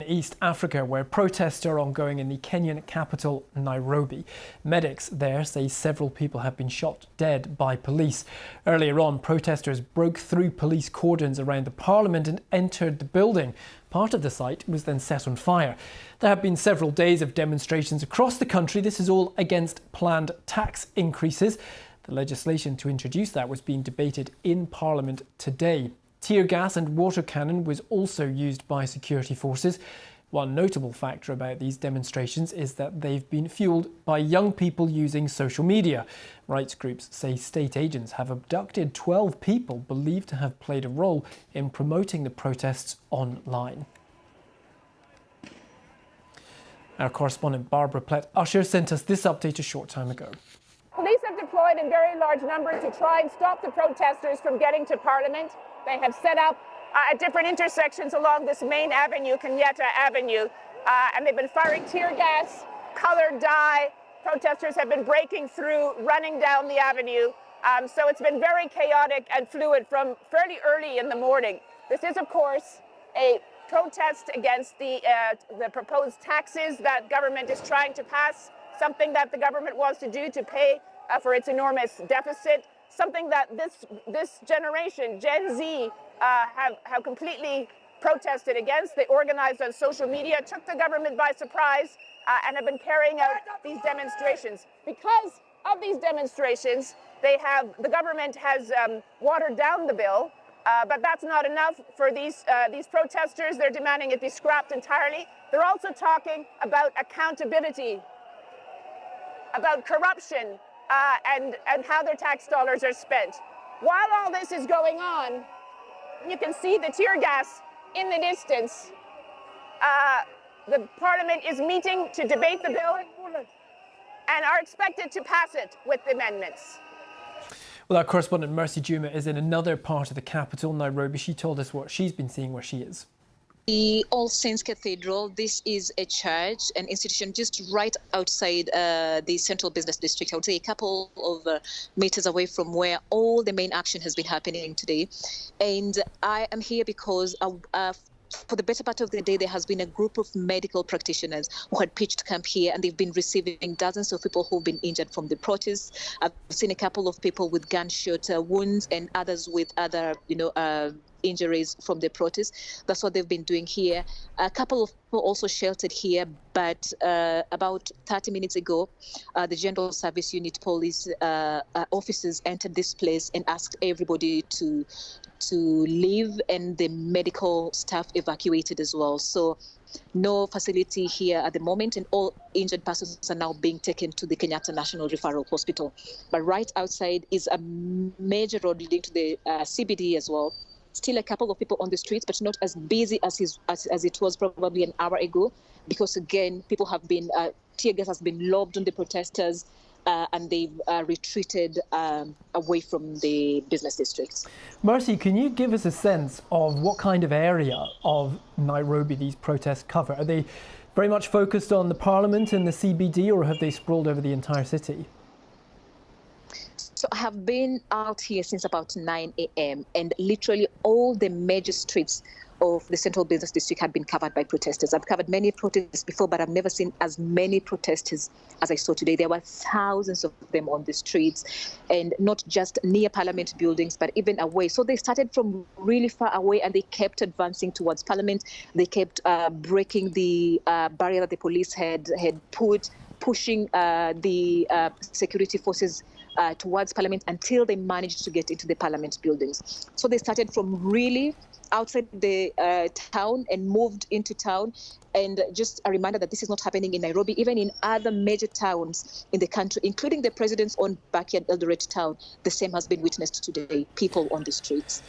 East Africa, where protests are ongoing in the Kenyan capital, Nairobi. Medics there say several people have been shot dead by police. Earlier on, protesters broke through police cordons around the parliament and entered the building. Part of the site was then set on fire. There have been several days of demonstrations across the country. This is all against planned tax increases. The legislation to introduce that was being debated in Parliament today. Tear gas and water cannon was also used by security forces. One notable factor about these demonstrations is that they've been fuelled by young people using social media. Rights groups say state agents have abducted 12 people believed to have played a role in promoting the protests online. Our correspondent Barbara Plett-Usher sent us this update a short time ago. Police have deployed in very large numbers to try and stop the protesters from getting to Parliament. They have set up at different intersections along this main avenue, Kenyatta Avenue, and they've been firing tear gas, colored dye. Protesters have been breaking through, running down the avenue. So it's been very chaotic and fluid from fairly early in the morning. This is, of course, a protest against the proposed taxes that government is trying to pass, something that the government wants to do to pay for its enormous deficit. Something that this generation, Gen Z, have completely protested against. They organized on social media, took the government by surprise, and have been carrying out these demonstrations. Because of these demonstrations, the government has watered down the bill, but that's not enough for these protesters. They're demanding it be scrapped entirely. They're also talking about accountability, about corruption, and how their tax dollars are spent. While all this is going on, you can see the tear gas in the distance. The Parliament is meeting to debate the bill and are expected to pass it with amendments. Well, our correspondent Mercy Juma is in another part of the capital, Nairobi. She told us what she's been seeing where she is. The All Saints Cathedral, this is a church, an institution just right outside the central business district. I would say a couple of meters away from where all the main action has been happening today. And I am here because for the better part of the day, there has been a group of medical practitioners who had pitched camp here, and they've been receiving dozens of people who've been injured from the protests. I've seen a couple of people with gunshot wounds and others with other, injuries from the protests. That's what they've been doing here. A couple of people also sheltered here, but about 30 minutes ago, the General Service Unit police officers entered this place and asked everybody to leave, and the medical staff evacuated as well. So no facility here at the moment, and all injured persons are now being taken to the Kenyatta National Referral Hospital. But right outside is a major road leading to the CBD as well. Still a couple of people on the streets, but not as busy as it was probably an hour ago, because again, people have been, tear gas has been lobbed on the protesters, and they've retreated away from the business districts. Mercy, can you give us a sense of what kind of area of Nairobi these protests cover? Are they very much focused on the Parliament and the CBD, or have they sprawled over the entire city? So I have been out here since about 9 a.m. and literally all the major streets of the central business district have been covered by protesters. I've covered many protests before, but I've never seen as many protesters as I saw today. There were thousands of them on the streets, and not just near Parliament buildings, but even away. So they started from really far away, and they kept advancing towards Parliament. They kept breaking the barrier that the police had put, pushing the security forces towards Parliament until they managed to get into the Parliament buildings. So they started from really outside the town and moved into town. And just a reminder that this is not happening in Nairobi, even in other major towns in the country, including the president's own backyard, Eldoret town. The same has been witnessed today, people on the streets.